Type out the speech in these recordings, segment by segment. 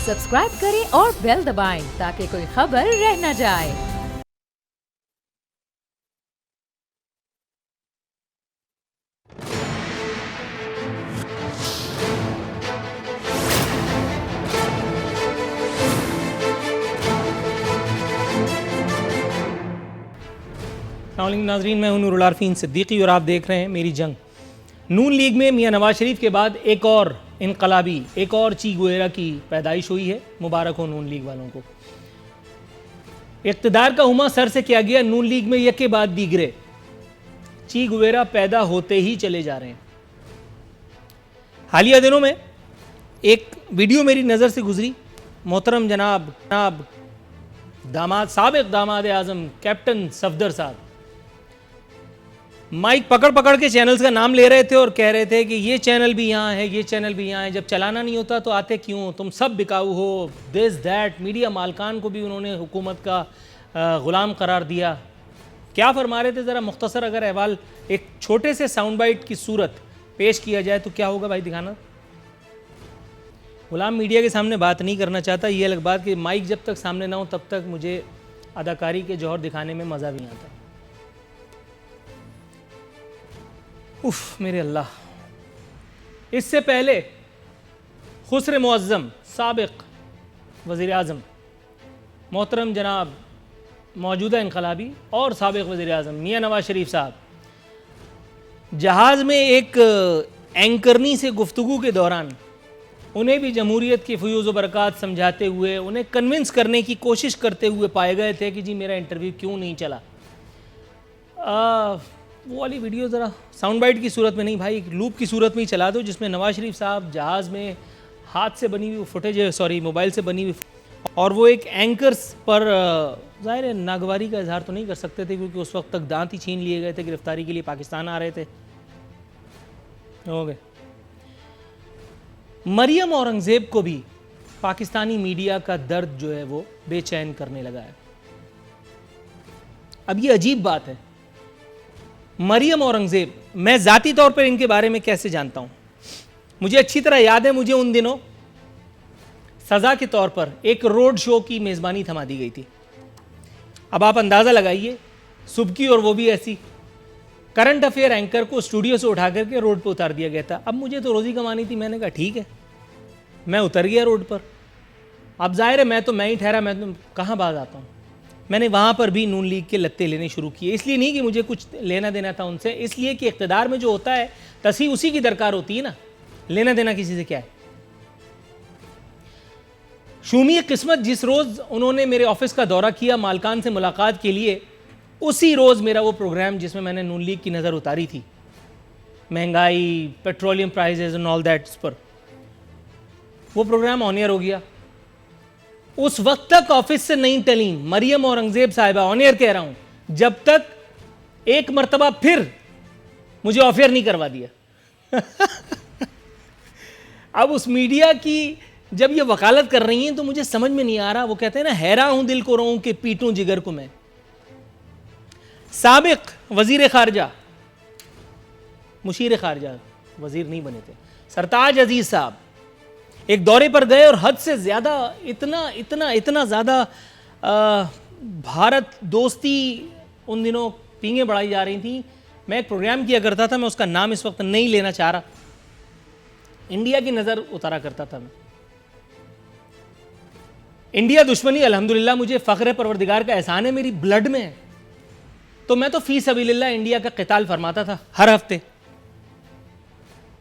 Subscribe करें और bell दबाएं ताकि कोई खबर रह न जाए। नाज़रीन, मैं हूं नूरुल आरफीन सिद्दीकी और आप देख रहे हैं मेरी जंग। नून लीग में मियां नवाज शरीफ के बाद एक और इनकलाबी, एक और ची गुवेरा की पैदाइश हुई है। मुबारक हो नून लीग वालों को। इक़्तिदार का हुमा सर से किया गया, नून लीग में यके बाद दीगरे ची गुवेरा पैदा होते ही चले जा रहे हैं। हालिया दिनों में एक वीडियो मेरी नज़र से गुजरी। मोहतरम जनाब दामाद, साबिक़ दामाद आज़म कैप्टन सफदर साहब माइक पकड़ के चैनल्स का नाम ले रहे थे और कह रहे थे कि ये चैनल भी यहाँ है, ये चैनल भी यहाँ है। जब चलाना नहीं होता तो आते क्यों? तुम सब बिकाऊ हो, दिस दैट। मीडिया मालकान को भी उन्होंने हुकूमत का ग़ुलाम करार दिया। क्या फरमा रहे थे? ज़रा मुख्तसर अगर अहवाल एक छोटे से साउंड बाइट की सूरत पेश किया जाए तो क्या होगा भाई? दिखाना। ग़ुलाम मीडिया के सामने बात नहीं करना चाहता, ये अलग बात कि माइक जब तक सामने ना हो तब तक मुझे अदाकारी के जौहर दिखाने में मज़ा भी आता है। उफ मेरे अल्लाह। इससे पहले खुसरे मुअज़्ज़म साबिक़ वज़ीर आज़म मोहतरम जनाब मौजूदा इनकलाबी और साबिक़ वज़ीर आज़म मियां नवाज शरीफ साहब जहाज़ में एक एंकरनी से गुफ्तगू के दौरान उन्हें भी जमहूरियत की फ़यूज़ व बरक़ात समझाते हुए, उन्हें कन्विंस करने की कोशिश करते हुए पाए गए थे कि जी मेरा इंटरव्यू क्यों नहीं चला। वो वाली वीडियो ज़रा साउंड बाइट की सूरत में नहीं भाई, लूप की सूरत में ही चला दो, जिसमें नवाज शरीफ साहब जहाज़ में हाथ से बनी हुई फुटेज, सॉरी मोबाइल से बनी हुई, और वो एक एंकर्स पर ज़ाहिर है नागवारी का इजहार तो नहीं कर सकते थे क्योंकि उस वक्त तक दांत ही छीन लिए गए थे, गिरफ्तारी के लिए पाकिस्तान आ रहे थे। हो गए। मरियम औरंगज़ेब को भी पाकिस्तानी मीडिया का दर्द जो है वो बेचैन करने लगा है। अब ये अजीब बात है, मरियम औरंगज़ेब, मैं ज़ाती तौर पर इनके बारे में कैसे जानता हूँ? मुझे अच्छी तरह याद है, मुझे उन दिनों सज़ा के तौर पर एक रोड शो की मेज़बानी थमा दी गई थी। अब आप अंदाज़ा लगाइए, सुबह की और वो भी ऐसी, करंट अफेयर एंकर को स्टूडियो से उठा करके रोड पर उतार दिया गया था। अब मुझे तो रोज़ी कमानी थी, मैंने कहा ठीक है, मैं उतर गया रोड पर। अब ज़ाहिर है मैं ही ठहरा, मैं तो कहाँ बाज आता हूँ। मैंने वहाँ पर भी नून लीग के लत्ते लेने शुरू किए। इसलिए नहीं कि मुझे कुछ लेना देना था उनसे, इसलिए कि इक़्तिदार में जो होता है तसी उसी की दरकार होती है ना, लेना देना किसी से क्या है। शूमी किस्मत, जिस रोज़ उन्होंने मेरे ऑफिस का दौरा किया मालकान से मुलाकात के लिए, उसी रोज़ मेरा वो प्रोग्राम जिसमें मैंने नून लीग की नज़र उतारी थी, महंगाई, petroleum prices and all that पर, वो प्रोग्राम ऑन एयर हो गया। उस वक्त तक ऑफिस से नहीं टली मरियम औरंगज़ेब साहिबा, ऑन एयर कह रहा हूं, जब तक एक मर्तबा फिर मुझे ऑफ एयर नहीं करवा दिया। अब उस मीडिया की जब ये वकालत कर रही हैं तो मुझे समझ में नहीं आ रहा। वो कहते हैं ना, हैरान हूं दिल को रोऊं कि पीटूं जिगर को मैं। साबिक वजीर खारजा, मुशीर खारजा, वजीर नहीं बने थे, सरताज अजीज साहब एक दौरे पर गए और हद से ज़्यादा इतना ज़्यादा भारत दोस्ती उन दिनों पींगे बढ़ाई जा रही थी। मैं एक प्रोग्राम किया करता था, मैं उसका नाम इस वक्त नहीं लेना चाह रहा, इंडिया की नज़र उतारा करता था मैं। इंडिया दुश्मनी अल्हम्दुलिल्लाह मुझे फ़ख्र परवरदिगार का एहसान है, मेरी ब्लड में है, तो मैं तो फ़ी सबीलिल्लाह इंडिया का क़िताल फरमाता था हर हफ्ते।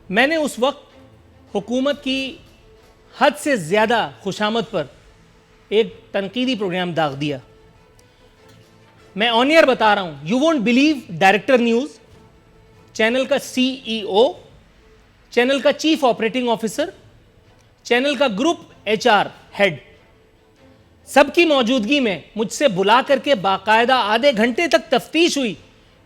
मैंने उस वक्त हुकूमत की हद से ज़्यादा खुशामद पर एक तनकीदी प्रोग्राम दाग दिया। मैं ऑन एयर बता रहा हूं, you won't believe, director news, channel का CEO, चैनल का चीफ ऑपरेटिंग ऑफिसर, चैनल का ग्रुप HR हेड, सबकी मौजूदगी में मुझसे बुला करके बाकायदा आधे घंटे तक तफ्तीश हुई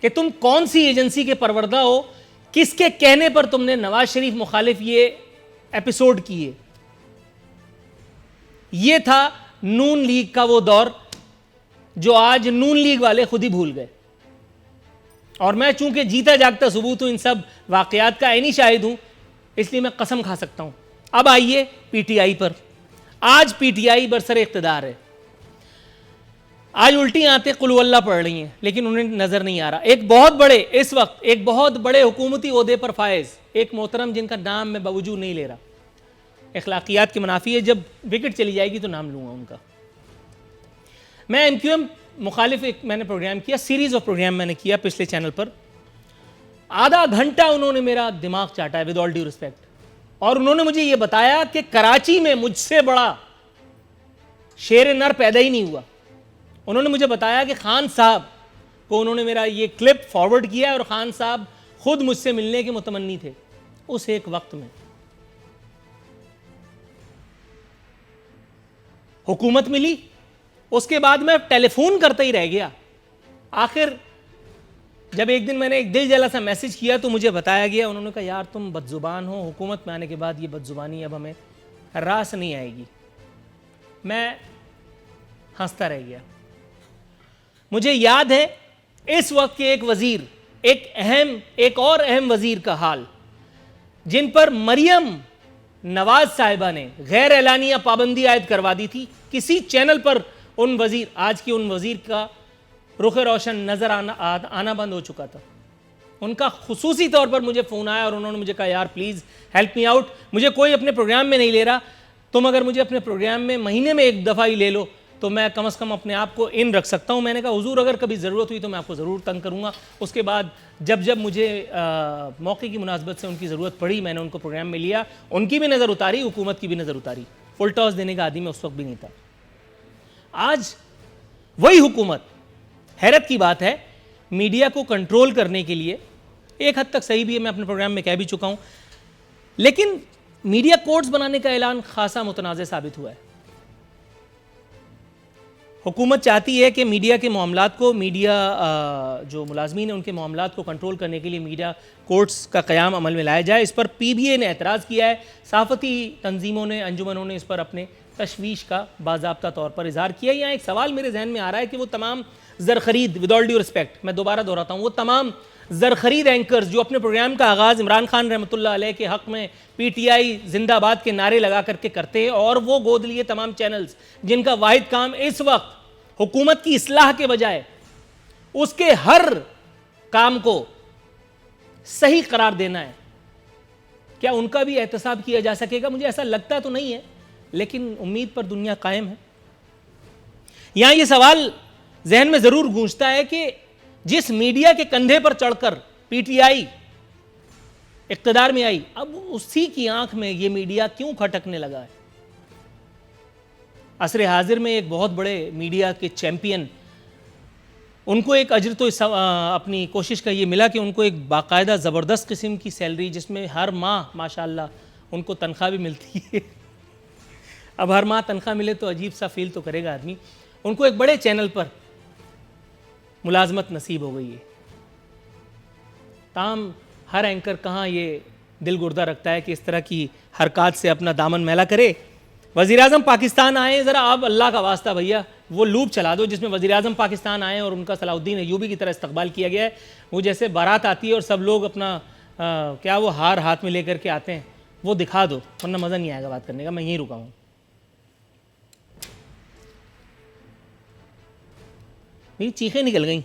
कि तुम कौन सी एजेंसी के परवरदा हो, किसके कहने पर तुमने नवाज शरीफ मुखालिफ ये एपिसोड किए। ये था नून लीग का वो दौर जो आज नून लीग वाले खुद ही भूल गए। और मैं चूंकि जीता जागता सबूत हूं, इन सब वाकयात का ऐनी शाहिद हूं, इसलिए मैं कसम खा सकता हूं। अब आइए PTI पर, आज पीटीआई बरसर इख्तिदार है, आज उल्टी आते कुल अल्लाह पढ़ रही हैं, लेकिन उन्हें नजर नहीं आ रहा। एक बहुत बड़े, इस वक्त एक बहुत बड़े हुकूमती ओहदे पर फायज एक मोहतरम जिनका नाम मैं बावजूद नहीं ले रहा, अखलाकियात की मुनाफी है, जब विकेट चली जाएगी तो नाम लूंगा उनका। मैं एमक्यूएम मुखालिफ एक मैंने प्रोग्राम किया, सीरीज ऑफ प्रोग्राम मैंने किया पिछले चैनल पर। आधा घंटा उन्होंने मेरा दिमाग चाटा है, विद ऑल ड्यू रिस्पेक्ट, और उन्होंने मुझे यह बताया कि कराची में मुझसे बड़ा शेर नर पैदा ही नहीं हुआ। उन्होंने मुझे बताया कि खान साहब को उन्होंने मेरा ये क्लिप फॉरवर्ड किया और खान साहब खुद मुझसे मिलने के मुतमन्नी थे उस एक वक्त में। हुकूमत मिली, उसके बाद मैं टेलीफोन करता ही रह गया। आखिर जब एक दिन मैंने एक दिल जला सा मैसेज किया तो मुझे बताया गया, उन्होंने कहा यार तुम बदजुबान हो, हुकूमत में आने के बाद ये बदजुबानी अब हमें रास नहीं आएगी। मैं हंसता रह गया। मुझे याद है इस वक्त के एक वजीर, एक और अहम वजीर का हाल, जिन पर मरियम नवाज साहिबा ने गैर एलानिया पाबंदी आयद करवा दी थी। किसी चैनल पर उन वजीर, आज की उन वजीर का रुख रोशन नजर आना बंद हो चुका था। उनका खुसूसी तौर पर मुझे फ़ोन आया और उन्होंने मुझे कहा यार प्लीज़ हेल्प मी आउट, मुझे कोई अपने प्रोग्राम में नहीं ले रहा, तुम अगर मुझे अपने प्रोग्राम में महीने में एक दफ़ा ही ले लो तो मैं कम से कम अपने आप को इन रख सकता हूँ। मैंने कहा हुजूर अगर कभी ज़रूरत हुई तो मैं आपको ज़रूर तंग करूँगा। उसके बाद जब मुझे मौके की मुनासबत से उनकी ज़रूरत पड़ी, मैंने उनको प्रोग्राम में लिया, उनकी भी नज़र उतारी, हुकूमत की भी नज़र उतारी। फुल टॉस देने का आदमी मैं उस वक्त भी नहीं था। आज वही हुकूमत, हैरत की बात है, मीडिया को कंट्रोल करने के लिए एक हद तक सही भी है, मैं अपने प्रोग्राम में कह भी चुका हूँ, लेकिन मीडिया कोड्स बनाने का ऐलान खासा मुतनाज़ साबित हुआ है। हुकूमत चाहती है कि मीडिया के मामलात को, जो मुलाजमीन हैं उनके मामलात को कंट्रोल करने के लिए मीडिया कोर्ट्स का क़याम अमल में लाया जाए। इस पर पीबीए ने एतराज़ किया है, सहाफ़ती तंजीमों ने, अंजुमनों ने इस पर अपने तशवीश का बाज़ाब्ता तौर पर इजहार किया। यहाँ एक सवाल मेरे जहन में आ रहा है कि वो तमाम ज़रख़रीद, विद ऑल ड्यू रिस्पेक्ट, मैं दोबारा दोहराता हूँ, वो तमाम ज़रख़रीद एंकर्स जो अपने प्रोग्राम का आगाज़ इमरान खान रहमतुल्लाह अलैह के हक़ में पीटीआई जिंदाबाद के नारे लगा करके करते हैं, और वो गोद लिए तमाम चैनल्स जिनका वाहिद काम इस वक्त हुकूमत की इस्लाह के बजाय उसके हर काम को सही करार देना है, क्या उनका भी एहतसाब किया जा सकेगा? मुझे ऐसा लगता तो नहीं है, लेकिन उम्मीद पर दुनिया कायम है। यहां यह सवाल जहन में जरूर गूंजता है कि जिस मीडिया के कंधे पर चढ़कर पीटीआई इक़्तिदार में आई, अब उसी की आंख में यह मीडिया क्यों खटकने लगा है? असरे हाजिर में एक बहुत बड़े मीडिया के चैंपियन, उनको एक अजर तो अपनी कोशिश का ये मिला कि उनको एक बाकायदा ज़बरदस्त किस्म की सैलरी, जिसमें हर माह माशाल्लाह उनको तनख्वाह भी मिलती है। अब हर माह तनख्वाह मिले तो अजीब सा फील तो करेगा आदमी। उनको एक बड़े चैनल पर मुलाजमत नसीब हो गई है। ताम हर एंकर कहाँ ये दिल गुर्दा रखता है कि इस तरह की हरकत से अपना दामन मैला करे। वज़ीर आज़म पाकिस्तान आए, ज़रा आप अल्लाह का वास्ता भैया वो लूप चला दो जिसमें वज़ीर आज़म पाकिस्तान आए और उनका सलाउद्दीन अय्यूबी की तरह इस्तकबाल किया गया है। वो जैसे बारात आती है और सब लोग अपना क्या वो हार हाथ में लेकर के आते हैं, वो दिखा दो, वरना मज़ा नहीं आएगा बात करने का। मैं यहीं रुका हूँ। मेरी चीखें निकल गई।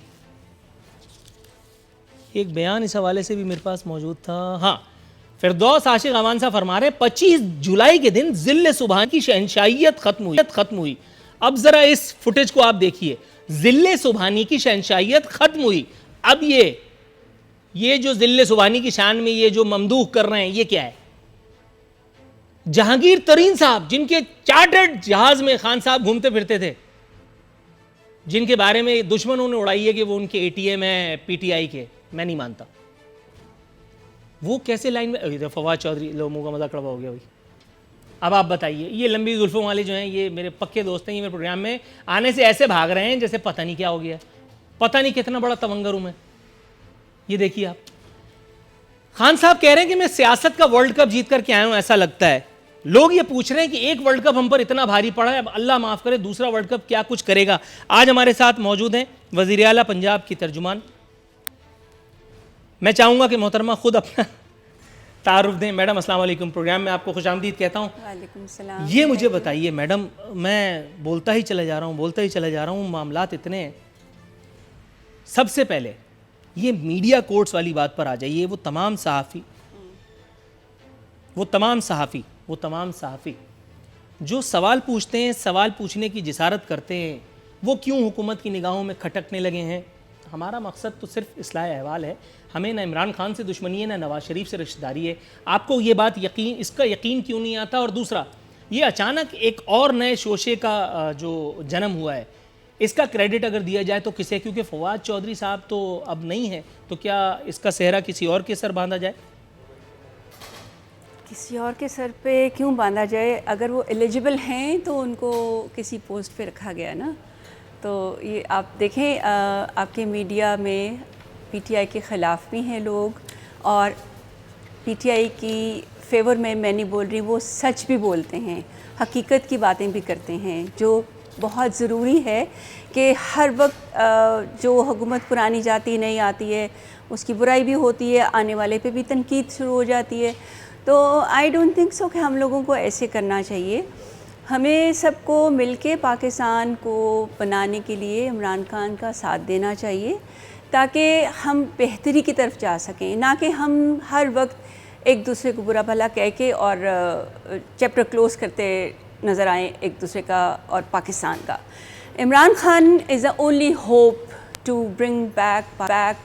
एक बयान इस हवाले से भी मेरे पास मौजूद था। हाँ, फिरदौस आशिक अमान साहब फरमा रहे 25 जुलाई के दिन ज़िल्ले सुबहानी की शहंशाहियत खत्म हुई। अब जरा इस फुटेज को आप देखिए, ज़िल्ले सुबहानी की शहंशाहियत खत्म हुई। अब ये जो ज़िल्ले सुबहानी की शान में ये जो ममदूह कर रहे हैं, ये क्या है? जहांगीर तरीन साहब, जिनके चार्टर्ड जहाज में खान साहब घूमते फिरते थे, जिनके बारे में दुश्मनों ने उड़ाई है कि वो उनके एटीएम है पीटीआई के, मैं नहीं मानता। वो कैसे लाइन में? फवाद चौधरी, लो मुंह का मजाक कड़वा हो गया भाई। अब आप बताइए, ये लंबी जुल्फों वाले जो हैं, ये मेरे पक्के दोस्त हैं, ये मेरे प्रोग्राम में आने से ऐसे भाग रहे हैं जैसे पता नहीं क्या हो गया, पता नहीं कितना बड़ा तवंगर हूं मैं। ये देखिए आप, खान साहब कह रहे हैं कि मैं सियासत का वर्ल्ड कप जीत कर के आया हूं, ऐसा लगता है। लोग ये पूछ रहे हैं कि एक वर्ल्ड कप हम पर इतना भारी पड़ा है, अब अल्लाह माफ़ करे दूसरा वर्ल्ड कप क्या कुछ करेगा। आज हमारे साथ मौजूद हैं वज़ीर आला पंजाब की तर्जुमान। मैं चाहूँगा कि मोहतरमा खुद अपना तारुफ दें। मैडम अस्सलाम वालेकुम, प्रोग्राम में आपको खुशामदीद कहता हूँ। वालेकुम सलाम। ये मुझे बताइए मैडम, मैं बोलता ही चला जा रहा हूँ, मामलात इतने हैं। सबसे पहले ये मीडिया कोर्ट्स वाली बात पर आ जाइए। वो तमाम सहाफ़ी जो सवाल पूछते हैं, सवाल पूछने की जिसारत करते हैं, वो क्यों हुकूमत की निगाहों में खटकने लगे हैं? हमारा मकसद तो सिर्फ इस्लाह अहवाल है। हमें ना इमरान खान से दुश्मनी है, ना नवाज शरीफ से रिश्तेदारी है। आपको ये बात इसका यकीन क्यों नहीं आता? और दूसरा, ये अचानक एक और नए शोशे का जो जन्म हुआ है, इसका क्रेडिट अगर दिया जाए तो किसे? क्योंकि फवाद चौधरी साहब तो अब नहीं है, तो क्या इसका सेहरा किसी और के सर बांधा जाए? किसी और के सर पे क्यों बांधा जाए? अगर वो एलिजिबल हैं तो उनको किसी पोस्ट पे रखा गया ना। तो ये आप देखें, आपके मीडिया में पीटीआई के ख़िलाफ़ भी हैं लोग, और पीटीआई की फेवर में मैं नहीं बोल रही, वो सच भी बोलते हैं, हकीकत की बातें भी करते हैं, जो बहुत ज़रूरी है कि हर वक्त जो हुकूमत पुरानी जाती नहीं आती है, उसकी बुराई भी होती है, आने वाले पे भी तनकीद शुरू हो जाती है। तो आई डोंट थिंक सो कि हम लोगों को ऐसे करना चाहिए। हमें सबको मिलके पाकिस्तान को बनाने के लिए इमरान खान का साथ देना चाहिए, ताकि हम बेहतरी की तरफ जा सकें, ना कि हम हर वक्त एक दूसरे को बुरा भला कह के और चैप्टर क्लोज़ करते नज़र आए एक दूसरे का और पाकिस्तान का। Imran Khan is the only hope to bring back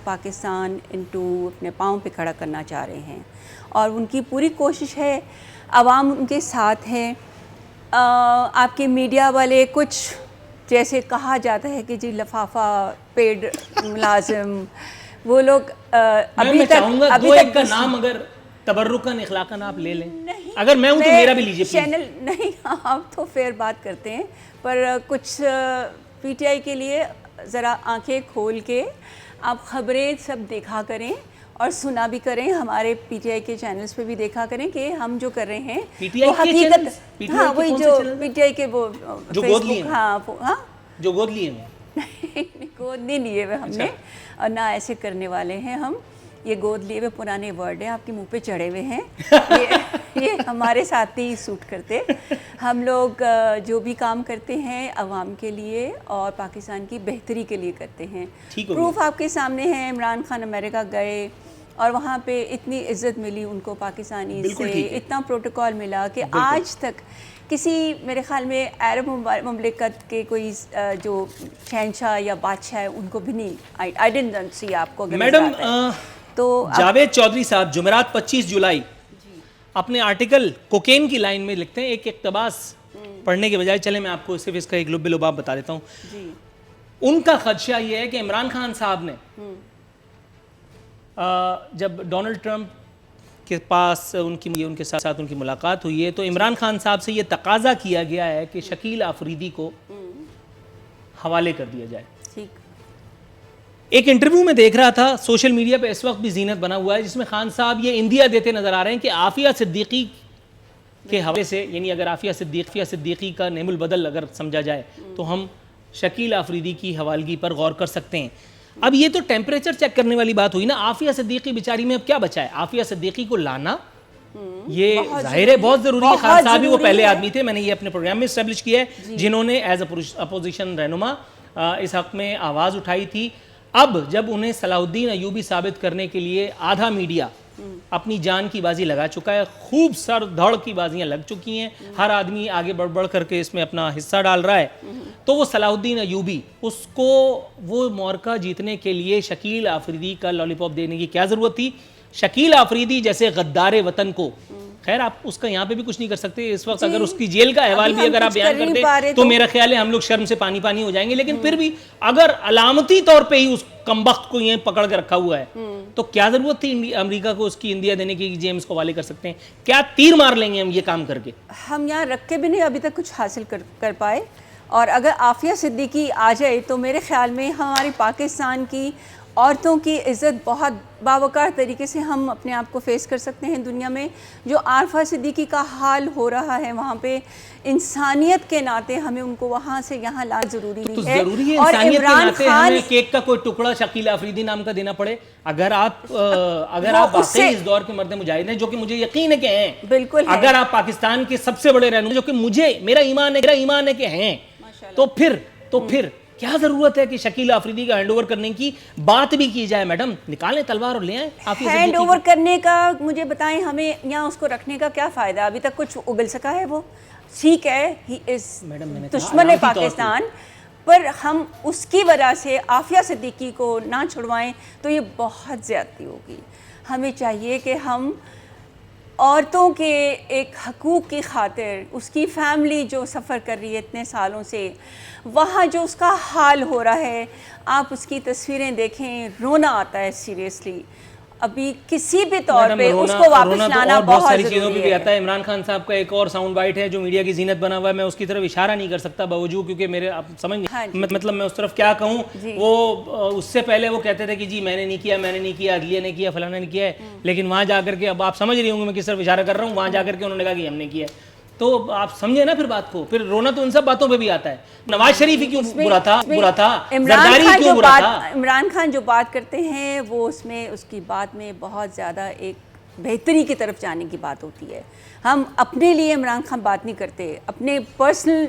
Pakistan into अपने पाँव पे खड़ा करना चाह रहे हैं, और उनकी पूरी कोशिश है, आवाम उनके साथ है। आपके मीडिया वाले कुछ, जैसे कहा जाता है कि जी लफाफा पेड मुलाजिम, वो लोग अभी तक का नाम अगर तबर्रुकन इखलाकन आप ले लें, अगर मैं हूं तो मेरा भी लीजिए चैनल नहीं, आप तो फेयर बात करते हैं, पर कुछ पीटीआई के लिए ज़रा आंखें खोल के आप ख़बरें सब देखा करें और सुना भी करें। हमारे पीटीआई के चैनल्स पे भी देखा करें कि हम जो कर रहे हैं वो हकीकत, हाँ वही जो पीटीआई के वो जो गोद लिए, हाँ जो गोद लिए गोद नहीं लिए हुए हमने, और ना ऐसे करने वाले हैं हम। ये गोद लिए हुए पुराने वर्ड हैं, आपके मुंह पे चढ़े हुए हैं। ये हमारे साथ नहीं सूट करते। हम लोग जो भी काम करते हैं अवाम के लिए और पाकिस्तान की बेहतरी के लिए करते हैं। प्रूफ आपके सामने है, इमरान खान अमेरिका गए और वहाँ पे इतनी इज़्ज़त मिली उनको पाकिस्तानी से, इतना प्रोटोकॉल मिला कि आज तक किसी, मेरे ख्याल में अरब मुमलिकत के कोई जो शहंशाह या बादशाह है उनको भी नहीं, आई डिडंट सी आपको। मैडम तो जावेद चौधरी साहब जुमेरात 25 जुलाई अपने आर्टिकल कोकेन की लाइन में लिखते हैं, एक इक्तबास पढ़ने के बजाय चले मैं आपको सिर्फ इसका एक लुब्बे लुबाब बता देता हूँ। उनका खदशा ये है कि इमरान खान साहब ने जब डोनाल्ड ट्रंप के पास उनके साथ उनकी मुलाकात हुई है, तो इमरान खान साहब से ये तकाजा किया गया है कि शकील आफरीदी को हवाले कर दिया जाए। ठीक। एक इंटरव्यू में देख रहा था, सोशल मीडिया पे इस वक्त भी जीनत बना हुआ है, जिसमें खान साहब ये इंदिया देते नजर आ रहे हैं कि आफिया सिद्दीकी के हवाले से, यानी अगर आफिया सिद्दीकी का नेमुल बदल अगर समझा जाए तो हम शकील आफरीदी की हवालगी पर गौर कर सकते हैं। अब ये तो टेम्परेचर चेक करने वाली बात हुई ना। आफिया सिद्दीकी बेचारी में अब क्या बचा है? आफिया सिद्दीकी को लाना ये जाहिर है बहुत जरूरी है। खान साहब भी वो पहले आदमी थे, मैंने ये अपने प्रोग्राम में एस्टेब्लिश किया है, जिन्होंने एज अपोजिशन रहनुमा इस हक में आवाज़ उठाई थी। अब जब उन्हें सलाहुद्दीन अयूबी साबित करने के लिए आधा मीडिया अपनी जान की बाजी लगा चुका है, खूब सर धड़ की बाजियां लग चुकी हैं, हर आदमी आगे बढ़ बढ़ करके इसमें अपना हिस्सा डाल रहा है, तो वो सलाहुद्दीन अयूबी, उसको वो मौरका जीतने के लिए शकील आफरीदी का लॉलीपॉप देने की क्या ज़रूरत थी? शकील आफरीदी जैसे गद्दार वतन को, खैर आप उसका यहाँ पे भी कुछ नहीं कर सकते इस वक्त, अगर उसकी जेल का अहवाल भी अगर आप बयान करते तो मेरा ख्याल है हम लोग शर्म से पानी पानी हो जाएंगे। लेकिन फिर भी अगर अलामती तौर पे ही उस कमबख्त को ये पकड़ के रखा हुआ है, तो क्या जरूरत थी अमेरिका को उसकी इंडिया देने की? जेम्स को हवाले कर सकते हैं, क्या तीर मार लेंगे हम ये काम करके? हम यहाँ रख के भी नहीं अभी तक कुछ हासिल कर पाए, और अगर आफिया सिद्दीकी आ जाए तो मेरे ख्याल में हमारी पाकिस्तान की औरतों की इज़्ज़त बहुत बावकार तरीके से हम अपने आप को फेस कर सकते हैं दुनिया में। जो आरफा सिद्दीकी का हाल हो रहा है वहाँ पे, इंसानियत के नाते हमें उनको वहाँ से यहाँ लाना ज़रूरी तो है। जरूरी है और इंसानियत के इमरान नाते खान हमें केक का कोई टुकड़ा शकील अफरीदी नाम का देना पड़े? अगर आप वाकई इस दौर के मर्द मुजाहिद हैं, जो कि मुझे यकीन है कि हैं, बिल्कुल है। अगर आप पाकिस्तान के सबसे बड़े रहनुमा, जो कि मुझे मेरा ईमान है कि हैं, तो फिर क्या जरूरत है कि शकील अफरीदी का हैंडओवर करने की बात भी की जाए? मैडम, निकालें तलवार और ले आए। हैंड ओवर करने का मुझे बताएं, हमें यहाँ उसको रखने का क्या फ़ायदा? अभी तक कुछ उगल सका है वो? ठीक है, ही इज़ दुश्मन है पाकिस्तान, पर हम उसकी वजह से आफिया सिद्दीकी को ना छुड़वाएं तो ये बहुत ज़्यादती होगी। हमें चाहिए कि हम औरतों के एक हकूक़ की खातिर, उसकी फैमिली जो सफ़र कर रही है इतने सालों से, वहाँ जो उसका हाल हो रहा है, आप उसकी तस्वीरें देखें, रोना आता है सीरियसली। अभी किसी भी तौर पे उसको वापस लाना बहुत सारी चीज़ों ज़रूरी भी है। आता है। इमरान खान साहब का एक और साउंड बाइट है जो मीडिया की जीनत बना हुआ है, मैं उसकी तरफ इशारा नहीं कर सकता बावजूद, क्योंकि मेरे आप समझ नहीं, हाँ मतलब मैं उस तरफ क्या कहूँ। वो उससे पहले वो कहते थे कि जी मैंने नहीं किया, अदलिया ने किया, फलाना ने किया है, लेकिन वहाँ जाकर के, अब आप समझ रही होंगे मैं किस तरफ इशारा कर रहा हूँ, वहाँ जाकर के उन्होंने कहा कि हमने किया है। तो आप समझे ना फिर बात को, फिर रोना तो उन सब बातों पे भी आता है। नवाज शरीफ ही क्यों बुरा था, जरदारी क्यों बुरा था? इमरान खान जो बात करते हैं वो उसमें उसकी बात में बहुत ज़्यादा एक बेहतरी की तरफ जाने की बात होती है। हम अपने लिए इमरान खान बात नहीं करते, अपने पर्सनल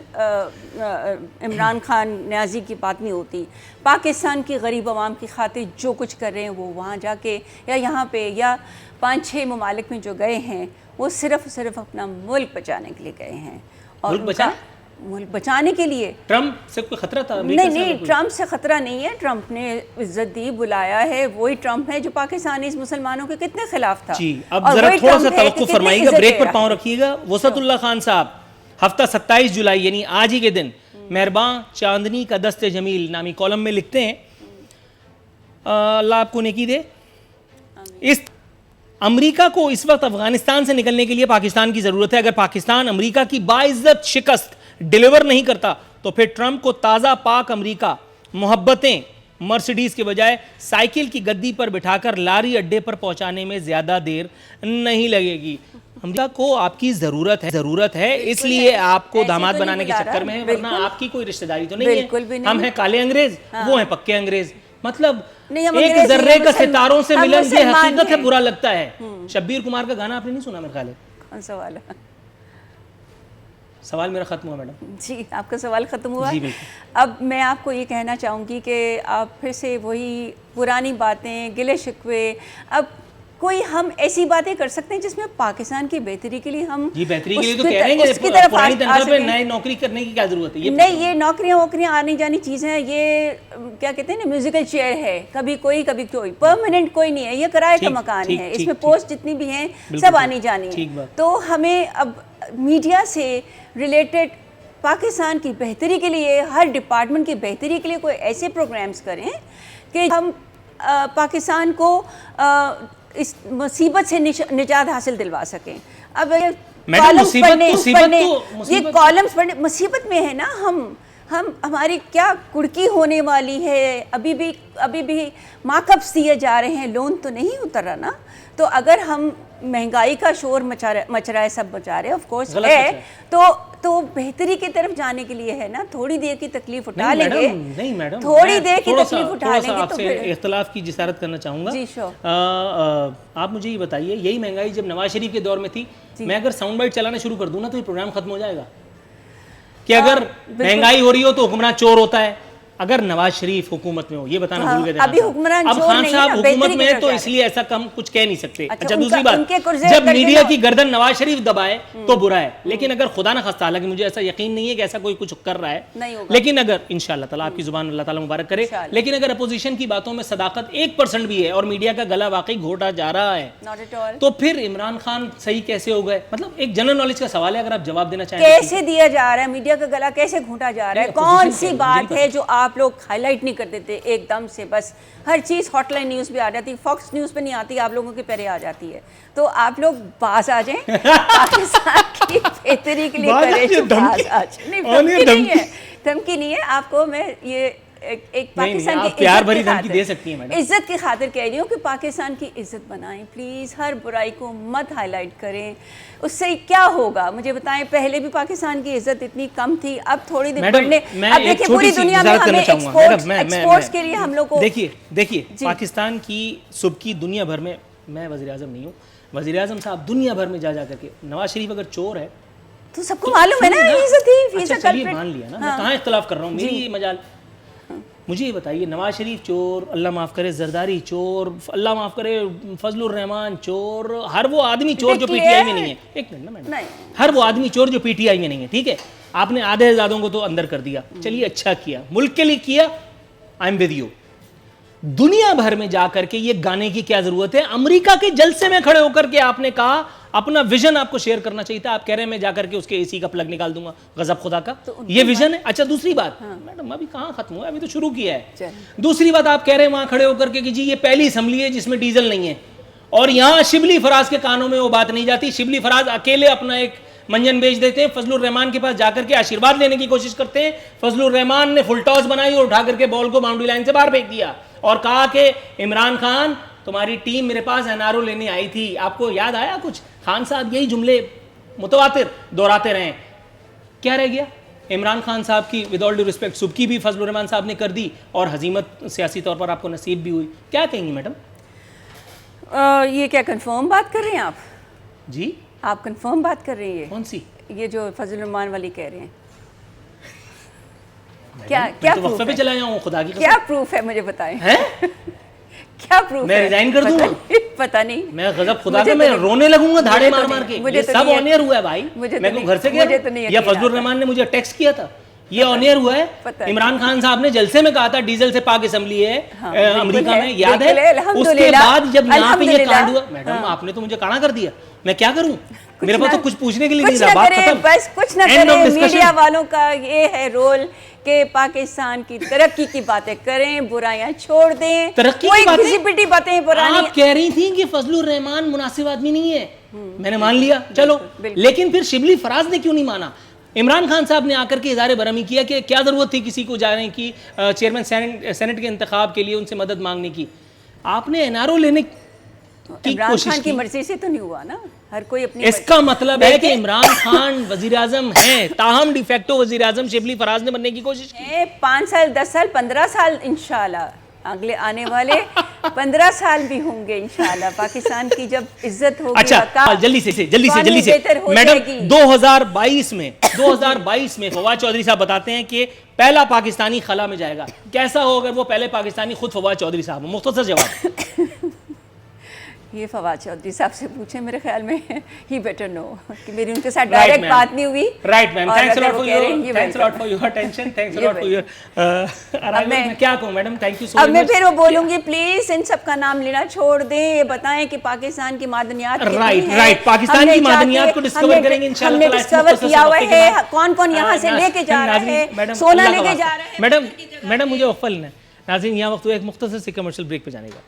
इमरान खान न्याजी की बात नहीं होती। पाकिस्तान की गरीब आवाम की खातिर जो कुछ कर रहे हैं वो वहाँ जाके या यहाँ पे या 5-6 ममालिक में जो गए हैं, वो सिर्फ अपना मुल्क बचाने के लिए गए हैं। और मुल्क बचाने के लिए ट्रम्प से कोई खतरा था? नहीं, ट्रम्प से खतरा नहीं है। ट्रम्प ने इज्जत दी, बुलाया है, वही ट्रम्प है जो पाकिस्तानी मुसलमानों के कितने खिलाफ था। जी, अब जरा थोड़ा सा तवक्कुफ फरमाइएगा, ब्रेक पर पांव रखिएगा। वसतुल्लाह खान साहब हफ्ता 27 जुलाई यानी आज ही के दिन मेहरबान चांदनी का दस्ते जमील नामी कॉलम में लिखते हैं, अल्लाह आपको नेकी दे, इस अमेरिका को इस वक्त अफगानिस्तान से निकलने के लिए पाकिस्तान की जरूरत है। अगर पाकिस्तान अमेरिका की बाइज्जत शिकस्त डिलीवर नहीं करता तो फिर ट्रंप को ताज़ा पाक अमेरिका मोहब्बतें मर्सिडीज के बजाय साइकिल की गद्दी पर बिठाकर लारी अड्डे पर पहुंचाने में ज्यादा देर नहीं लगेगी। अमेरिका को आपकी जरूरत है, इसलिए आपको दामाद बनाने के चक्कर में है, वरना आपकी कोई रिश्तेदारी तो नहीं है। हम हैं काले अंग्रेज, वो हैं पक्के अंग्रेज। मतलब एक जर्रे का सितारों से मिलन ये हकीकत है, बुरा लगता है। शब्बीर कुमार का गाना आपने नहीं सुना मेरे ख्याल है? कौन सा वाला? सवाल मेरा खत्म हुआ मैडम जी, आपका सवाल खत्म हुआ। जी, अब मैं आपको ये कहना चाहूँगी कि आप फिर से वही पुरानी बातें, गिले शिकवे, अब कोई हम ऐसी बातें कर सकते हैं जिसमें पाकिस्तान की बेहतरी के लिए हम जी बेहतरी के लिए तो कह रहे हैं कि पुरानी तनख्वाह पे नई नौकरी करने की क्या जरूरत है? ये नहीं, ये नौकरियां आनी जानी चीज़ है। ये क्या कहते हैं ना, म्यूजिकल चेयर है, कभी कोई परमानेंट कोई नहीं है। ये किराए का मकान है, इसमें पोस्ट जितनी भी हैं सब आनी जानी है। तो हमें अब मीडिया से रिलेटेड पाकिस्तान की बेहतरी के लिए, हर डिपार्टमेंट की बेहतरी के लिए कोई ऐसे प्रोग्राम्स करें कि हम पाकिस्तान को इस मुसीबत से निजात हासिल दिलवा सकें। अब कॉलम्स पढ़ने मुसीबत में है ना, हम हमारी क्या कुड़की होने वाली है। अभी भी मार्कअप्स दिए जा रहे हैं, लोन तो नहीं उतर रहा ना। तो अगर हम महंगाई का शोर मचा रहा है, सब मचा रहे हैं, ऑफ कोर्स है, तो बेहतरी की तरफ जाने के लिए है ना, थोड़ी देर की तकलीफ उठा लेंगे। नहीं मैडम, थोड़ी देर की तकलीफ उठा लेंगे तो फिर इख्तिलाफ की जिसारत करना चाहूंगा। जी श्योर। आप मुझे ये बताइए, यही महंगाई जब नवाज शरीफ के दौर में थी, मैं अगर साउंड बाइट चलाना शुरू कर दूं ना तो ये प्रोग्राम खत्म हो जाएगा कि अगर महंगाई हो रही हो तो हुक्मरान चोर होता है, अगर नवाज शरीफ हुकूमत में हो, ये बताना भूल गए। अभी हुक्मरान अब खान साहब हुकूमत में है तो इसलिए ऐसा कम कुछ कह नहीं सकते। अच्छा, दूसरी बात, जब मीडिया की गर्दन नवाज शरीफ दबाए तो बुरा है, लेकिन अगर खुदा न खास्ता, हालांकि मुझे ऐसा यकीन नहीं है कि ऐसा कोई कुछ कर रहा है, लेकिन अगर इंशाअल्लाह ताला, आपकी जुबान अल्लाह ताला मुबारक करे, लेकिन अगर अपोजिशन की बातों में सदाकत 1% भी है और मीडिया का गला वाकई घोटा जा रहा है, तो फिर इमरान खान सही कैसे हो गए? मतलब एक जनरल नॉलेज का सवाल है, अगर आप जवाब देना चाहें। कैसे दिया जा रहा है मीडिया का गला, कैसे घोटा जा रहा है? कौन सी बात है जो आप लोग हाईलाइट नहीं कर देते एकदम से? बस हर चीज़ हॉटलाइन न्यूज़ पे आ जाती, फॉक्स न्यूज़ पे नहीं आती, आप लोगों के पहले आ जाती है। तो आप लोग बाज आ जाएं, पाकिस्तान की बेहतरी के लिए करें, बाज आ जाएं। नहीं, धमकी नहीं है, आपको मैं ये एक नहीं, पाकिस्तान आप की प्यार इज्जत भरी की धमकी खातिर, दे सकती हैं मैडम। इज्जत की खातिर कह रही हूँ कि पाकिस्तान की इज्जत बनाएं प्लीज़, हर बुराई को मत हाईलाइट करें, उससे क्या होगा मुझे बताएं। पहले भी पाकिस्तान की इज्जत इतनी कम थी, अब थोड़ी देर मैडम, बढ़ने, मैं अब एक देखिए छोटी पूरी सी दुनिया में वजाहत करना हमें चाहूंगा। एक्सपोर्ट्स मैडम, एक्सपोर्ट्स के लिए हम लोग को देखिए जी। पाकिस्तान की सुबकी दुनिया भर में, मैं वज़ीर आज़म नहीं हूँ, वज़ीर आज़म साहब दुनिया भर में जा करके, नवाज शरीफ अगर चोर है तो सबको मालूम है ना, इज्जत ही अच्छा चलिए मान लिया ना, मैं कहाँ इख्तलाफ कर रहा हूँ, मेरी जी। ये मजाल। मुझे ये बताइए, नवाज शरीफ चोर, अल्लाह माफ़ करे जरदारी चोर, अल्लाह माफ़ करे फजलुर रहमान चोर, हर वो आदमी चोर जो पीटीआई में नहीं है, एक मिनट ना मैडम, हर वो आदमी चोर जो पीटीआई में नहीं है, ठीक है। आपने आधे हज़ारों को तो अंदर कर दिया, चलिए अच्छा किया, मुल्क के लिए किया, आई एम विद यू। दुनिया भर में जाकर के ये गाने की क्या जरूरत है? अमेरिका के जलसे में खड़े होकर के आपने कहा, अपना विजन आपको शेयर करना चाहिए था, आप कह रहे हैं मैं जाकर के उसके एसी का प्लग निकाल दूंगा, गजब खुदा का, तो ये विजन है। अच्छा दूसरी बात, मैडम अभी कहाँ खत्म हुआ, अभी तो शुरू किया है। चल। दूसरी बात आप कह रहे हैं वहां खड़े होकर के कि जी ये पहली असम्बली है जिसमें डीजल नहीं है, और यहां शिबली फराज के कानों में वो बात नहीं जाती। शिबली फराज अकेले अपना एक मंजन बेच देते हैं, फजलुर रहमान के पास जाकर के आशीर्वाद लेने की कोशिश करते हैं। फजलुर रहमान ने फुल टॉस बनाई और उठा करके बॉल को बाउंड्री लाइन से बाहर फेंक दिया और कहा कि इमरान खान तुम्हारी टीम मेरे पास एनआरओ लेने आई थी। आपको याद आया कुछ? खान साहब यही जुमले मुतवातिर दोहराते रहे, क्या रह गया? इमरान खान साहब की विद ऑल ड्यू रिस्पेक्ट सुबकी भी फजलुर रहमान साहब ने कर दी और हजीमत सियासी तौर पर आपको नसीब भी हुई। क्या कहेंगी मैडम? ये क्या कंफर्म बात कर रहे हैं आप? जी आप कंफर्म बात कर रही है? कौन सी? ये जो फजल रहमान वाली कह रहे हैं, मैडम, क्या मैं क्या तो वक्फे पे चला जाऊं, खुदा की क्या प्रूफ है मुझे बताएं। हैं? क्या प्रूफ मैं है? रिजाइन कर दूंगा? पता नहीं, मैं गजब खुदा मुझे का, तो मैं नहीं- रोने लगूंगा धाड़े मुझे तो मार नहीं- मार के। मुझे ये तो सब नहीं- ऑनियर हुआ है भाई, मुझे तो मैं को नहीं- घर से गया मुझे तो नहीं या यकीन फजलुर आता। रहमान ने मुझे टेक्स्ट किया था, ये ऑनियर हुआ पता है। है। इमरान खान साहब ने जलसे में कहा था डीजल से पाक असम्बली है हाँ, बिल्कुल अमेरिका है, में, याद बिल्कुल है, है? अल्हम्दुलिल्लाह, उसके बाद जब यहाँ पे ये अल्हम्दुलिल्लाह। कांड हुआ, मैडम हाँ। आपने तो मुझे काना कर दिया, मैं क्या करूं? मेरे पास ना- तो कुछ पूछने के लिए कुछ नहीं ना रहा, बात करे, खत्म। बस कुछ ना End of करे। discussion। मीडिया वालों का ये है रोल कि पाकिस्तान की तरक्की की बातें करें, बुराइयां छोड़ दें। तरक्की कोई की बातें? घिसी-पिटी बातें पुरानी। आप कह रही थी कि फजलुर रहमान मुनासिब आदमी नहीं है, मैंने मान लिया, चलो। बिल्कुल। लेकिन फिर शिबली फराज ने क्यों नहीं माना? इमरान खान साहब ने आकर के इज़हार बरहमी किया कि क्या ज़रूरत थी किसी को जाने की, चेयरमैन सेनेट के इंतखाब के लिए उनसे मदद मांगने की। आपने एनआरओ लेने की इमरान कोशिश खान की की। मर्जी से तो नहीं हुआ ना, हर कोई अपनी इसका मतलब है कि इमरान खान वजीर आजम है, ताहम डिफेक्टो वजीर आजम शिबली फराज ने बनने की कोशिश की। 5 साल 10 साल 15 साल इंशाल्लाह, अगले आने वाले 15 साल भी होंगे इंशाल्लाह। पाकिस्तान की जब इज्जत होगी, अच्छा जल्दी से कौमी बेहतर हो मैडम, जाएगी। 2022 में फवाद चौधरी साहब बताते हैं कि पहला पाकिस्तानी खला में जाएगा। कैसा हो अगर वो पहले पाकिस्तानी खुद फवाद चौधरी साहब हो? मुख्तसर जवाब। ये फवाद चौधरी साहब से पूछे, मेरे ख्याल में ही बेटर नो, कि मेरी उनके साथ डायरेक्ट बात नहीं हुई। राइट मैम, और थैंक्स अगर अ वो लॉट कह रहे हैं, ये for your attention, thanks a ये लॉट फॉर योर अराइवल। मैं क्या कहूं मैडम, थैंक यू सो अब मच। मैं फिर वो बोलूंगी प्लीज इन सब का नाम लेना छोड़ दें, ये बताएं कि पाकिस्तान की मादनियात कितनी राइट हैं। राइट, पाकिस्तान हमने की जाके- मादनियात को डिस्कवर करेंगे इंशाल्लाह। हमने डिस्कवर किया हुआ है, कौन कौन यहाँ से लेके जा रहा है, सोना लेके जा रहा है। मैडम मुझे वक्फा लेना है। नाज़रीन यहाँ वक्त हुआ एक मुख्तसर से कमर्शियल ब्रेक पे जाने का।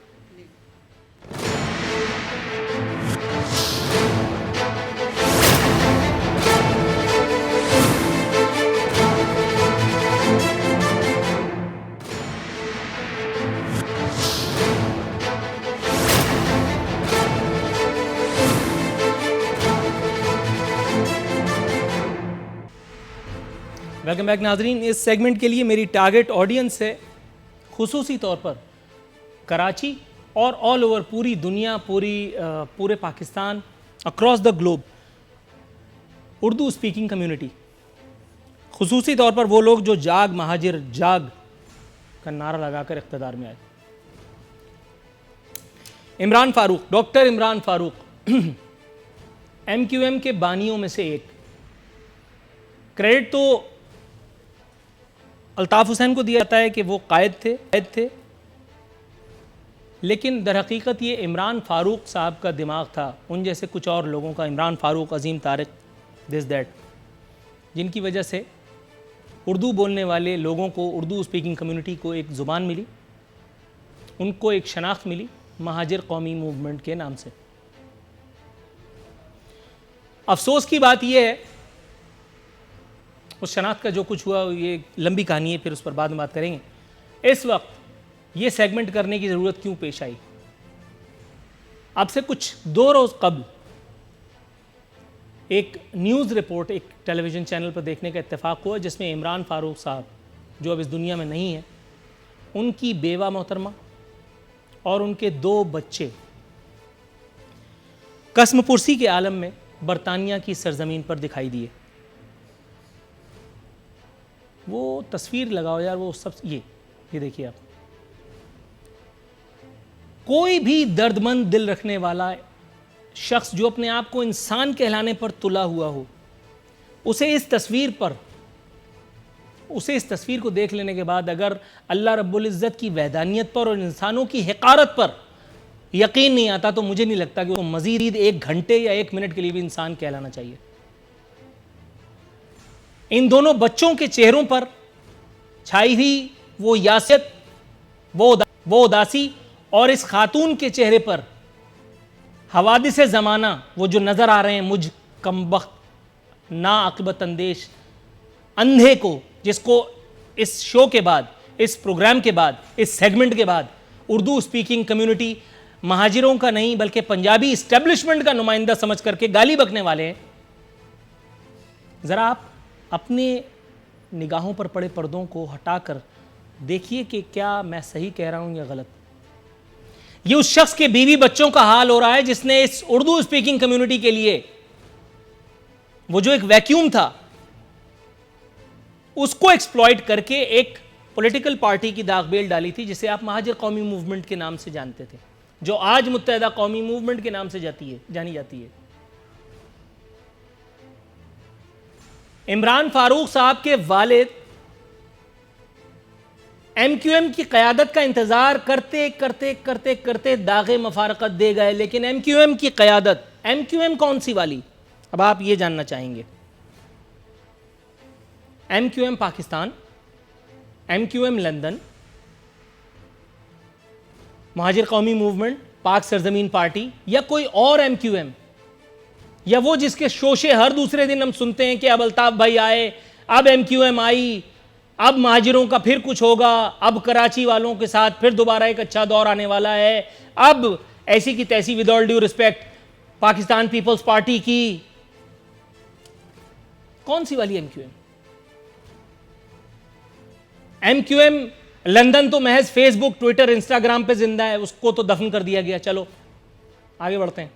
वेलकम बैक नाजरीन। इस सेगमेंट के लिए मेरी टारगेट ऑडियंस है खुसूसी तौर पर कराची और ऑल ओवर पूरी दुनिया, पूरे Pakistan, across the globe, Urdu speaking community. खुसूसी तौर पर वो लोग जो जाग महाजिर जाग का नारा लगाकर इक़्तिदार में आए। इमरान फारूक, डॉक्टर इमरान फारूक MQM के बानियों में से एक। क्रेडिट तो अल्ताफ़ हुसैन को दिया जाता है कि वो कायद थे, लेकिन दर हकीकत ये इमरान फ़ारूक साहब का दिमाग था, उन जैसे कुछ और लोगों का, इमरान फ़ारूक, अज़ीम तारिक, दिस दैट, जिनकी वजह से उर्दू बोलने वाले लोगों को, उर्दू स्पीकिंग कम्युनिटी को एक ज़ुबान मिली, उनको एक शनाख्त मिली महाजिर कौमी मूवमेंट के नाम से। अफसोस की बात यह है, उस शनाख्त का जो कुछ हुआ ये लंबी कहानी है, फिर उस पर बाद में बात करेंगे, इस वक्त ये सेगमेंट करने की ज़रूरत क्यों पेश आई? अब से कुछ 2 रोज़ कबल एक न्यूज़ रिपोर्ट एक टेलीविज़न चैनल पर देखने का इत्तेफाक हुआ, जिसमें इमरान फारूक साहब, जो अब इस दुनिया में नहीं है, उनकी बेवा मोहतरमा और उनके 2 बच्चे कसमपुरसी के आलम में बरतानिया की सरजमीन पर दिखाई दिए। वो तस्वीर लगाओ यार, वो सब ये देखिए आप। कोई भी दर्दमंद दिल रखने वाला शख्स जो अपने आप को इंसान कहलाने पर तुला हुआ हो, उसे इस तस्वीर को देख लेने के बाद अगर अल्लाह रब्बुल इज़्ज़त की वहदानियत पर और इंसानों की हिकारत पर यकीन नहीं आता, तो मुझे नहीं लगता कि वो मजीद 1 घंटे या 1 मिनट के लिए भी इंसान कहलाना चाहिए। इन दोनों बच्चों के चेहरों पर छाई हुई वो यासियत, वो उदासी, और इस खातून के चेहरे पर हवादिस ज़माना वो जो नज़र आ रहे हैं, मुझ कमबख्त नाअक़बत अंदेश अंधे को, जिसको इस शो के बाद, इस प्रोग्राम के बाद, इस सेगमेंट के बाद उर्दू स्पीकिंग कम्युनिटी महाजिरों का नहीं बल्कि पंजाबी इस्टेब्लिशमेंट का नुमाइंदा समझ करके गाली बकने वाले हैं। ज़रा आप अपने निगाहों पर पड़े पर्दों को हटाकर देखिए कि क्या मैं सही कह रहा हूं या गलत। ये उस शख्स के बीवी बच्चों का हाल हो रहा है जिसने इस उर्दू स्पीकिंग कम्युनिटी के लिए वो जो एक वैक्यूम था उसको एक्सप्लॉइट करके एक पॉलिटिकल पार्टी की दागबेल डाली थी, जिसे आप महाजिर कौमी मूवमेंट के नाम से जानते थे, जो आज मुत्तहदा कौमी मूवमेंट के नाम से जानी जाती है। इमरान फारूक साहब के वालिद एमक्यूएम की क़यादत का इंतजार करते करते करते करते दागे मफारकत दे गए, लेकिन एमक्यूएम की क़यादत, एमक्यूएम कौन सी वाली, अब आप ये जानना चाहेंगे। MQM Pakistan, MQM London, Muhajir कौमी मूवमेंट, पाक सरजमीन पार्टी, या कोई और एमक्यूएम, या वो जिसके शोशे हर दूसरे दिन हम सुनते हैं कि अब अल्ताफ भाई आए, अब एमक्यूएम आई, अब महाजिरों का फिर कुछ होगा, अब कराची वालों के साथ फिर दोबारा एक अच्छा दौर आने वाला है, अब ऐसी की तैसी, with all due respect, Pakistan Peoples Party की। कौन सी वाली एमक्यूएम? एमक्यूएम लंदन तो महज फेसबुक, ट्विटर, इंस्टाग्राम पे जिंदा है, उसको तो दफन कर दिया गया। चलो आगे बढ़ते हैं।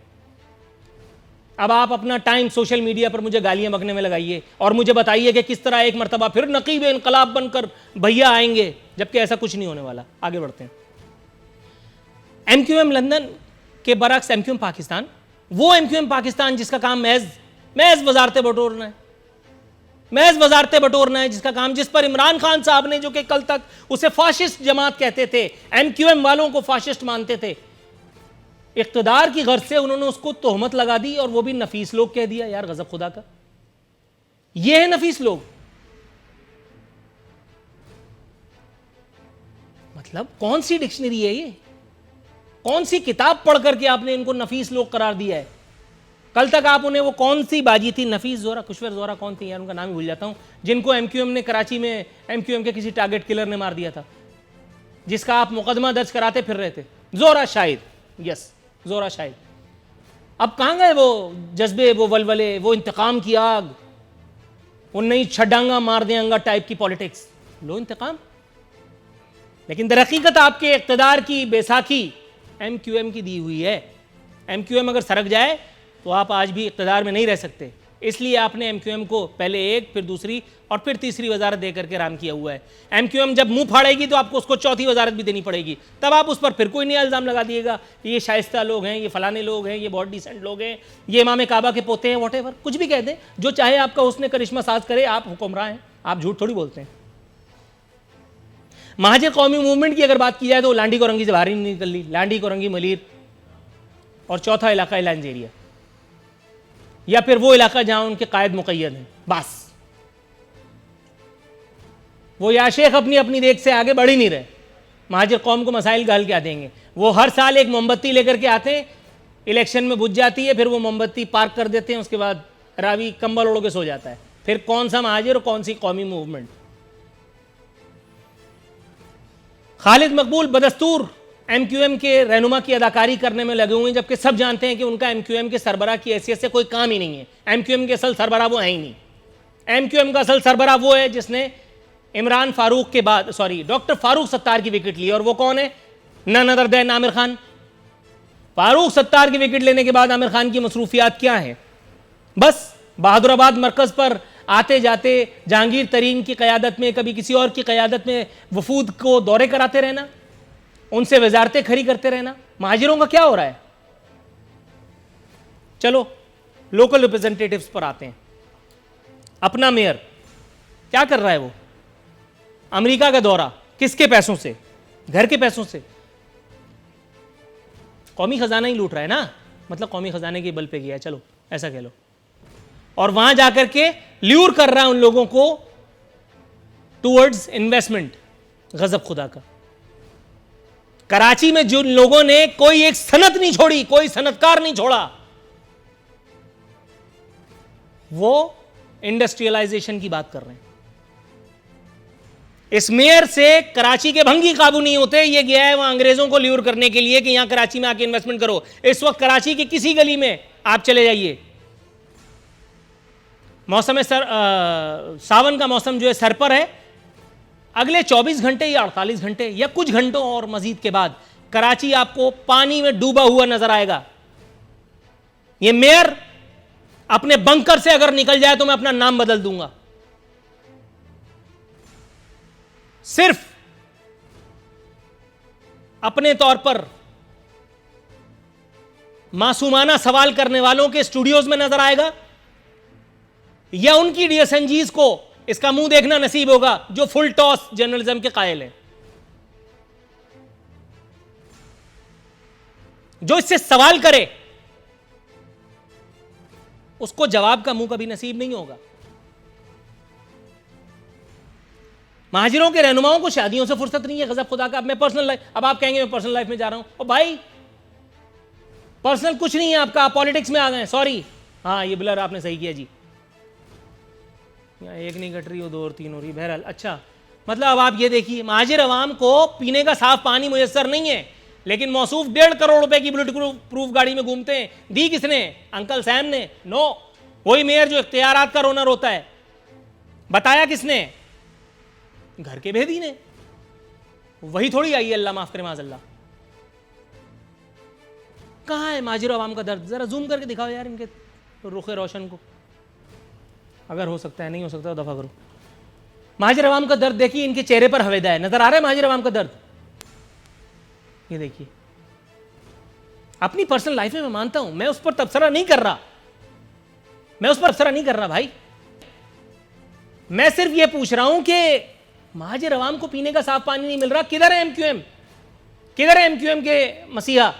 अब आप अपना टाइम सोशल मीडिया पर मुझे गालियां बकने में लगाइए और मुझे बताइए कि किस तरह एक मरतबा फिर नकीब इनकलाब बनकर भैया आएंगे, जबकि ऐसा कुछ नहीं होने वाला। आगे बढ़ते हैं। एमक्यूएम लंदन के बरक्स एमक्यूएम पाकिस्तान, वो एमक्यूएम पाकिस्तान जिसका काम महज वजारतें बटोरना है, महज वजारतें बटोरना है, जिसका काम, जिस पर इमरान खान साहब ने, जो कि कल तक उसे फाशिस्ट जमात कहते थे, एमक्यूएम वालों को फाशिस्ट मानते थे, इख्तिदार की गर्ज से उन्होंने उसको तोहमत लगा दी और वो भी नफीस लोग कह दिया। यार गजब खुदा का, ये है नफीस लोग। मतलब कौन सी डिक्शनरी है ये, कौन सी किताब पढ़ करके आपने इनको नफीस लोग करार दिया है? कल तक आप उन्हें, वो कौन सी बाजी थी, नफीस जोरा, कुशवर जोरा, कौन थी यार, उनका नाम ही भूल जाता हूं, जिनको एमक्यूएम ने कराची में, एमक्यूएम के किसी टारगेट किलर ने मार दिया था, जिसका आप मुकदमा दर्ज कराते फिर रहे थे, जोरा शाहिद, यस जोरा शाहिद। अब कहां गए वो जज्बे, वो वलवले, वो इंतकाम की आग, वो नई छडांगा मार देंगा टाइप की पॉलिटिक्स? लो इंतकाम। लेकिन दरहकीकत आपके इख्तिदार की बैसाखी एमक्यूएम की दी हुई है। एमक्यूएम अगर सरक जाए तो आप आज भी इख्तिदार में नहीं रह सकते। इसलिए आपने एमक्यूएम को पहले एक, फिर दूसरी और फिर तीसरी वजारत दे करके राम किया हुआ है। एमक्यूएम जब मुंह फाड़ेगी तो आपको उसको चौथी वजारत भी देनी पड़ेगी, तब आप उस पर फिर कोई नया इल्ज़ाम लगा दिएगा, ये शाइस्ता लोग हैं, ये फलाने लोग हैं, ये बहुत डिसेंट लोग हैं, ये इमाम काबा के पोते हैं, वॉटेवर, कुछ भी कह दें, जो चाहे आपका उसने करिश्मा साज करे, आप हुक्मरान हैं, आप झूठ थोड़ी बोलते हैं। महाजिर कौमी मूवमेंट की अगर बात की जाए तो लांडी कोरंगी से बाहर ही नहीं निकल ली, लांडी कोरंगी मलीर, और चौथा इलाका एलांज एरिया, या फिर वो इलाका जहां उनके कायद मुक़य्यद हैं, बस। वो या शेख अपनी अपनी देख से आगे बढ़ ही नहीं रहे। महाजिर कौम को मसाइल का हल क्या देंगे? वो हर साल एक मोमबत्ती लेकर के आते हैं, इलेक्शन में बुझ जाती है, फिर वो मोमबत्ती पार्क कर देते हैं, उसके बाद रावी कंबल ओढ़ के सो जाता है। फिर कौन सा महाजिर और कौन सी कौमी मूवमेंट? खालिद मकबूल बदस्तूर एमक्यूएम के रहनुमा की अदाकारी करने में लगे हुए हैं, जबकि सब जानते हैं कि उनका एमक्यूएम के सरबराह की हैसियत से कोई काम ही नहीं है। एमक्यूएम के असल सरबराह वो है ही नहीं। एमक्यूएम का असल सरबराह वो है जिसने इमरान फारूक के बाद डॉक्टर फारूक सत्तार की विकेट ली, और वो कौन है? None other than Aamir Khan. Farooq Sattar की विकेट लेने के बाद आमिर खान की मसरूफियात क्या है? बस बहादुराबाद मरकज पर आते जाते जहांगीर तरीन की क़यादत में, कभी किसी और की क़यादत में वफूद को दौरे कराते रहना, उनसे वजारतें खड़ी करते रहना। महाजिरों का क्या हो रहा है? चलो लोकल रिप्रेजेंटेटिव्स पर आते हैं। अपना मेयर क्या कर रहा है? वो अमेरिका का दौरा किसके पैसों से? घर के पैसों से। कौमी खजाना ही लूट रहा है ना, मतलब कौमी खजाने के बल पे गया है, चलो ऐसा कह लो। और वहां जाकर के ल्यूर कर रहा है उन लोगों को टूवर्ड्स इन्वेस्टमेंट। गजब खुदा का। कराची में जिन लोगों ने कोई एक सनत नहीं छोड़ी, कोई सनतकार नहीं छोड़ा, वो इंडस्ट्रियलाइजेशन की बात कर रहे हैं। इस मेयर से कराची के भंगी काबू नहीं होते। ये गया है वहां अंग्रेजों को ल्यूर करने के लिए कि यहां कराची में आके इन्वेस्टमेंट करो। इस वक्त कराची की किसी गली में आप चले जाइए, मौसम सावन का मौसम जो है सर पर है। अगले 24 घंटे या 48 घंटे या कुछ घंटों और मजीद के बाद कराची आपको पानी में डूबा हुआ नजर आएगा। ये मेयर अपने बंकर से अगर निकल जाए तो मैं अपना नाम बदल दूंगा। सिर्फ अपने तौर पर मासूमाना सवाल करने वालों के स्टूडियोज में नजर आएगा, या उनकी डीएसएनजीज को इसका मुंह देखना नसीब होगा जो फुल टॉस जर्नलिज्म के कायल हैं, जो इससे सवाल करे उसको जवाब का मुंह कभी नसीब नहीं होगा। महाजिरों के रहनुमाओं को शादियों से फुर्सत नहीं है। गजब खुदा का। अब मैं पर्सनल लाइफ, अब आप कहेंगे मैं पर्सनल लाइफ में जा रहा हूं। और भाई पर्सनल कुछ नहीं है आपका, आप पॉलिटिक्स में आ गए। सॉरी, हाँ ये ब्लर आपने सही किया जी, एक नहीं कट रही हो, 2 और 3 हो रही। बहरहाल अच्छा, मतलब अब आप ये देखिए, महाजिर अवाम को पीने का साफ पानी मुयस्सर नहीं है, लेकिन मौसूफ 1.5 करोड़ रुपए की बुलेट प्रूफ गाड़ी में घूमते हैं। दी किसने? अंकल सैम ने? नो, वही मेयर जो इख्तियारात का ओनर होता है। बताया किसने? घर के भेदी ने। वही थोड़ी आई है, अल्लाह माफ करे माज़अल्लाह। कहां है महाजिर अवाम का दर्द? जरा जूम करके दिखाओ यार इनके रुखे रोशन को, अगर हो सकता है, नहीं हो सकता तो दफा करो। महाजिर अवाम का दर्द देखिए, इनके चेहरे पर हवेदा है। नजर आ रहा है महाजिर अवाम का दर्द? ये देखिए। अपनी पर्सनल लाइफ में मैं मानता हूं, मैं उस पर तबसरा नहीं कर रहा, मैं उस पर तबसरा नहीं कर रहा भाई। मैं सिर्फ ये पूछ रहा हूं कि महाजिर अवाम को पीने का साफ पानी नहीं मिल रहा। किधर है एमक्यूएम? किधर है एमक्यूएम के मसीहा?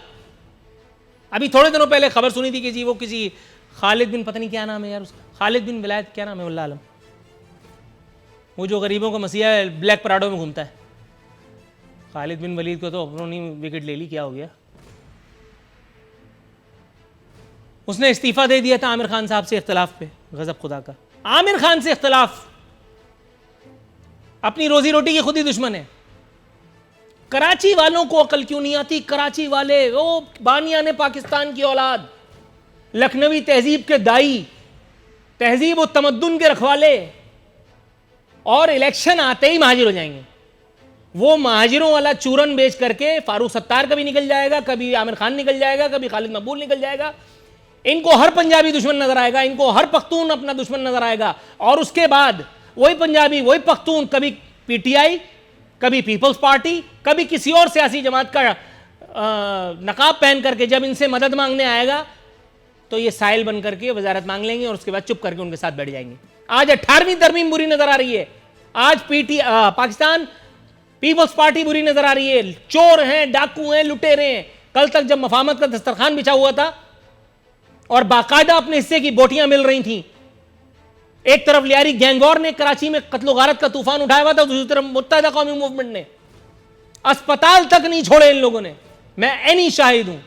अभी थोड़े दिनों पहले खबर सुनी थी कि जी वो किसी खालिद बिन, पता नहीं क्या नाम है यार उसका, खालिद बिन विलायत, क्या नाम है वल्लाह आलम, वो जो गरीबों का मसीहा है, ब्लैक पराडो में घूमता है। खालिद बिन वलीद को तो उन्होंने विकेट ले ली, क्या हो गया? उसने इस्तीफा दे दिया था आमिर खान साहब से इख्तिलाफ पे। गजब खुदा का। आमिर खान से इख्तिलाफ, अपनी रोजी रोटी की खुद ही दुश्मन है। कराची वालों को अकल क्यों नहीं आती? कराची वाले वो बानियाने पाकिस्तान की औलाद, लखनवी तहजीब के दाई, तहजीब और तमद्दुन के रखवाले, और इलेक्शन आते ही महाजिर हो जाएंगे। वो महाजिरों वाला चूरन बेच करके फारूक सत्तार कभी निकल जाएगा, कभी आमिर खान निकल जाएगा, कभी खालिद मकबूल निकल जाएगा। इनको हर पंजाबी दुश्मन नजर आएगा, इनको हर पख्तून अपना दुश्मन नजर आएगा। और उसके बाद वही पंजाबी, वही पख्तून, कभी पीटीआई, कभी पीपल्स पार्टी, कभी किसी और सियासी जमात का नकाब पहन करके जब इनसे मदद मांगने आएगा तो ये साइल बन करके वजारत मांग लेंगे और उसके बाद चुप करके उनके साथ बैठ जाएंगे। आज 18वीं तरमीम बुरी नजर आ रही है। आज पाकिस्तान पीपल्स पार्टी बुरी नजर आ रही है। चोर हैं, डाकू हैं, लुटेरे हैं। कल तक जब मफामत का दस्तरखान बिछा हुआ था और बाकायदा अपने हिस्से की बोटियां मिल रही थी, एक तरफ लियारी गैंगवार ने कराची में कत्लो गारत का तूफान उठाया हुआ था, दूसरी तरफ मुत्तहिदा कौमी मूवमेंट ने अस्पताल तक नहीं छोड़े इन लोगों ने। मैं एनी शाहिद हूं।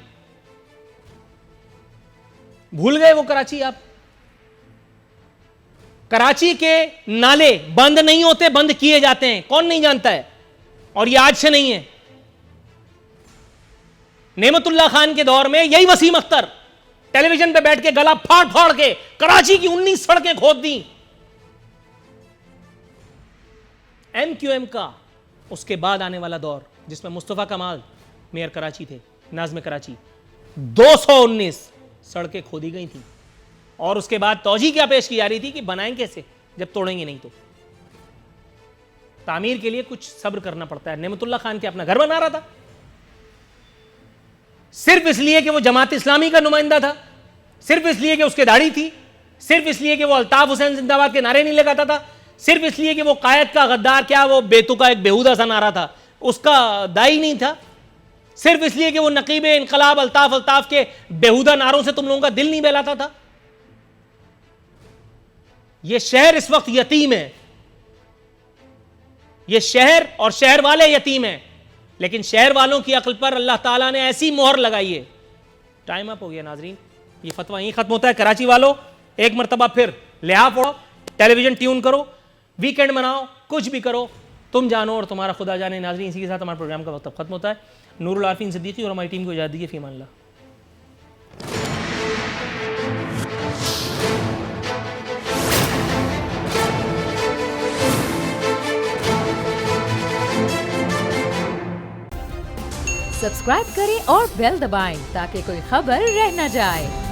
भूल गए वो कराची आप? कराची के नाले बंद नहीं होते, बंद किए जाते हैं। कौन नहीं जानता है? और ये आज से नहीं है। नेमतुल्लाह खान के दौर में यही वसीम अख्तर टेलीविजन पे बैठ के गला फाड़ फाड़ के कराची की 19 सड़कें खोद दी। MQM का उसके बाद आने वाला दौर, जिसमें मुस्तफा कमाल मेयर कराची थे, नाज़्म कराची, 219 सड़कें खोदी गई थी। और उसके बाद तौजी क्या पेश की जा रही थी कि बनाएं कैसे जब तोड़ेंगे नहीं तो। तामीर के लिए कुछ सब्र करना पड़ता है। नेमतुल्लाह खान के अपना घर बना रहा था सिर्फ इसलिए कि वो जमात इस्लामी का नुमाइंदा था, सिर्फ इसलिए कि उसके दाढ़ी थी, सिर्फ इसलिए कि वो अल्ताफ हुसैन जिंदाबाद के नारे नहीं लगाता था, सिर्फ इसलिए कि वो कायद का गद्दार, क्या वो बेतु का एक बेहुदा सा नारा था, उसका दाई नहीं था, सिर्फ इसलिए कि वो नकीब इनकलाब अल्ताफ अल्ताफ के बेहुदा नारों से तुम लोगों का दिल नहीं बहलाता था। ये शहर इस वक्त यतीम है, ये शहर और शहर वाले यतीम हैं, लेकिन शहर वालों की अक्ल पर अल्लाह ताला ने ऐसी मोहर लगाई है। टाइम अप हो गया नाजरीन, ये फतवा यहीं खत्म होता है। कराची वालों, एक मरतबा फिर लिहाज पढ़ो, टेलीविजन ट्यून करो, वीकेंड मनाओ, कुछ भी करो, तुम जानो और तुम्हारा खुदा जाने। नाजरीन, इसी के साथ हमारे प्रोग्राम का वक्त खत्म होता है। नूरुल आरफीन सिद्दीकी और हमारी टीम को इजाज़त दीजिए। फी अमान अल्लाह। सब्सक्राइब करें और बेल दबाएं ताकि कोई खबर रह न जाए।